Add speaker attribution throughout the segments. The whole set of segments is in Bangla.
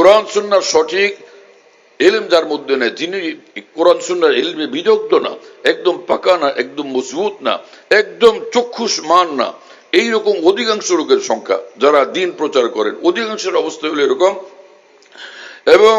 Speaker 1: কোরআন সুন্নাহর সঠিক ইলম যার মধ্যে নেই, যিনি কোরআন সুন্নাহর ইলমে বিদগ্ধ না, একদম পাকা না, একদম মজবুত না, একদম চক্ষুষ মান না, এইরকম অধিকাংশ লোকের সংখ্যা যারা দিন প্রচার করেন, অধিকাংশের অবস্থা হলো এরকম। এবং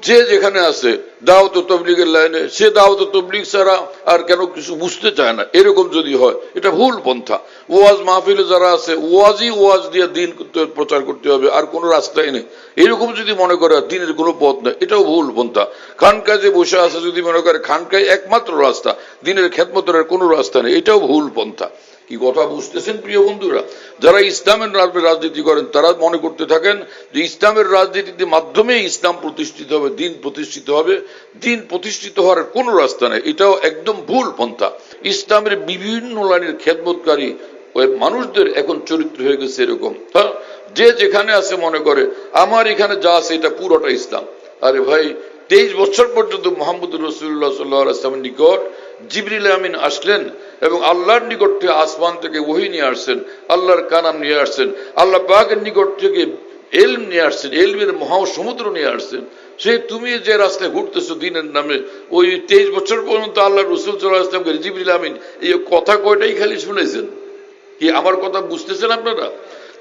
Speaker 1: যে যেখানে আছে দাওয়াত তাবলীগের লাইনে, সে দাওয়াত তাবলীগ ছাড়া আর কেন কিছু বুঝতে চায় না, এরকম যদি হয় এটা ভুল পন্থা। ওয়াজ মাহফিলে যারা আছে ওয়াজ দিয়ে দিন প্রচার করতে হবে, আর কোনো রাস্তাই নেই, এরকম যদি মনে করে দিনের কোনো পথ নেই, এটাও ভুল পন্থা। খানকায় যে বসে আছে যদি মনে করে খানকায় একমাত্র রাস্তা, দিনের খেদমতের কোনো রাস্তা নেই, এটাও ভুল পন্থা। কি কথা বুঝতেছেন প্রিয় বন্ধুরা? যারা ইসলামের রাজনীতি করেন তারা মনে করতে থাকেন যে ইসলামের রাজনীতির মাধ্যমে ইসলাম প্রতিষ্ঠিত হবে, দিন প্রতিষ্ঠিত হবে। দিন প্রতিষ্ঠিত হওয়ার কোনো রাস্তা নেই, এটাও একদম ভুল পন্থা। ইসলামের বিভিন্ন লাইনের খেদমতকারী ওই মানুষদের এখন চরিত্র হয়ে গেছে এরকম, হ্যাঁ, যে যেখানে আছে মনে করে আমার এখানে যা আছে এটা পুরোটা ইসলাম। আরে ভাই, 23 বছর পর্যন্ত মুহাম্মদ রাসূলুল্লাহ সাল্লাল্লাহু আলাইহি ওয়াসাল্লামের নিকট জিবরিল আমিন আসলেন এবং আল্লাহর নিকট থেকে আসমান থেকে ওহী নিয়ে আসছেন, আল্লাহর কালাম নিয়ে আসছেন, আল্লাহ পাকের নিকট থেকে ইলম নিয়ে আসছেন, ইলমের মহাসমুদ্র নিয়ে আসছেন। সেই তুমি যে রাস্তায় ঘুরতেছো দিনের নামে, ওই 23 বছর পর্যন্ত আল্লাহ রাসূল সাল্লাল্লাহু আলাইহি ওয়াসাল্লামকে জিবরিল আমিন এই কথা কয়টাই খালি শুনেছেন। কি আমার কথা বুঝতেছেন আপনারা?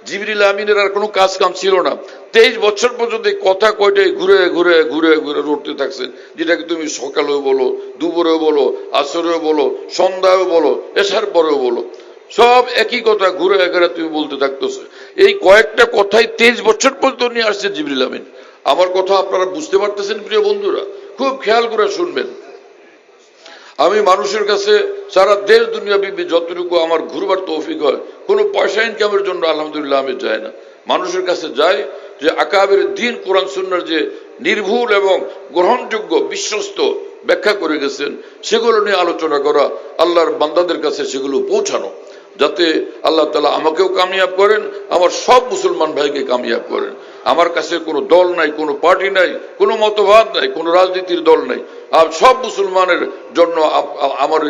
Speaker 1: জিবরিল আমিনের আর কোনো কাজ কাম ছিল না। 23 বছর পর্যন্ত কথা কয়টাই ঘুরে ঘুরে ঘুরে ঘুরে রটতে থাকছেন, যেটাকে তুমি সকালেও বলো, দুপুরেও বলো, আসরেও বলো, সন্ধ্যায়ও বলো, এশার পরেও বলো, সব একই কথা ঘুরে ঘুরে তুমি বলতে থাকতেছো। এই কয়েকটা কথাই 23 বছর পর্যন্ত নিয়ে আসছে জিবরিল আমিন। আমার কথা আপনারা বুঝতে পারতেছেন প্রিয় বন্ধুরা? খুব খেয়াল করে শুনবেন। আমি মানুষের কাছে সারা দেশ দুনিয়া বিবি যতটুকু আমার ঘুরবার তৌফিক হয়, কোনো পয়সা ইনকামের জন্য আলহামদুলিল্লাহ আমি যাই না, মানুষের কাছে যাই যে আকাবের দিন কোরআন সুন্নাহর যে নির্ভুল এবং গ্রহণযোগ্য বিশ্বস্ত ব্যাখ্যা করে গেছেন সেগুলো নিয়ে আলোচনা করা, আল্লাহর বান্দাদের কাছে সেগুলো পৌঁছানো, যাতে আল্লাহ তাআলা আমাকেও কামিয়াব করেন, আমার সব মুসলমান ভাইকে কামিয়াব করেন। আমার কাছে কোনো দল নাই, কোনো পার্টি নাই, কোনো মতবাদ নাই, কোনো রাজনীতির দল নাই। আর সব মুসলমানের জন্য আমার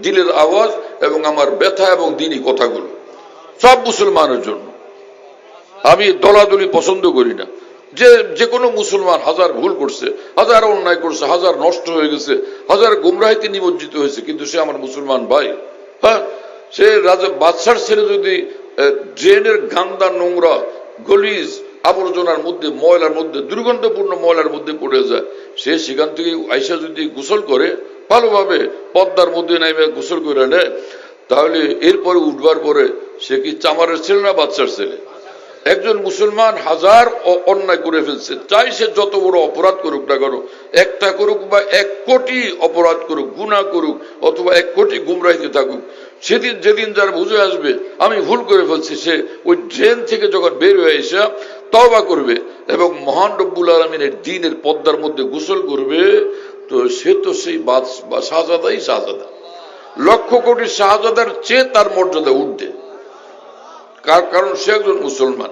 Speaker 1: দিলের আওয়াজ এবং আমার ব্যথা এবং দিনী কথাগুলো সব মুসলমানের জন্য। আমি দলাদলি পছন্দ করি না। যে কোনো মুসলমান হাজার ভুল করছে, হাজার অন্যায় করছে, হাজার নষ্ট হয়ে গেছে, হাজার গুমরাহিতে নিমজ্জিত হয়েছে, কিন্তু সে আমার মুসলমান ভাই। হ্যাঁ, সে রাজা বাদশার ছেলে যদি ড্রেনের গান্দা নোংরা গলিজ আবর্জনার মধ্যে, ময়লার মধ্যে, দুর্গন্ধপূর্ণ ময়লার মধ্যে পড়ে যায়, সে সেখান থেকে আইসা যদি গোসল করে ভালোভাবে পদ্মার মধ্যে নাইমে গোসল করে নেয়, তাহলে এরপরে উঠবার পরে সে কি চামারের ছেলে না বাদশার ছেলে? একজন মুসলমান হাজার অন্যায় করে ফেলছে, চাই সে যত বড় অপরাধ করুক না কেন, একটা করুক বা 1 কোটি অপরাধ করুক, গুনাহ করুক, অথবা 1 কোটি গুমরাহিতে থাকুক, সেদিন যেদিন যার বুঝে আসবে আমি ভুল করে ফেলছি, সে ওই ড্রেন থেকে যখন বের হয়ে এসে তওবা করবে এবং মহান রব্বুল আলামিনের দ্বীনের পদ্মার মধ্যে গোসল করবে, তো সে তো সেই শাহজাদাই শাহজাদা, লক্ষ কোটি শাহজাদার চেয়ে তার মর্যাদা উঠবে। কারণ সে একজন মুসলমান।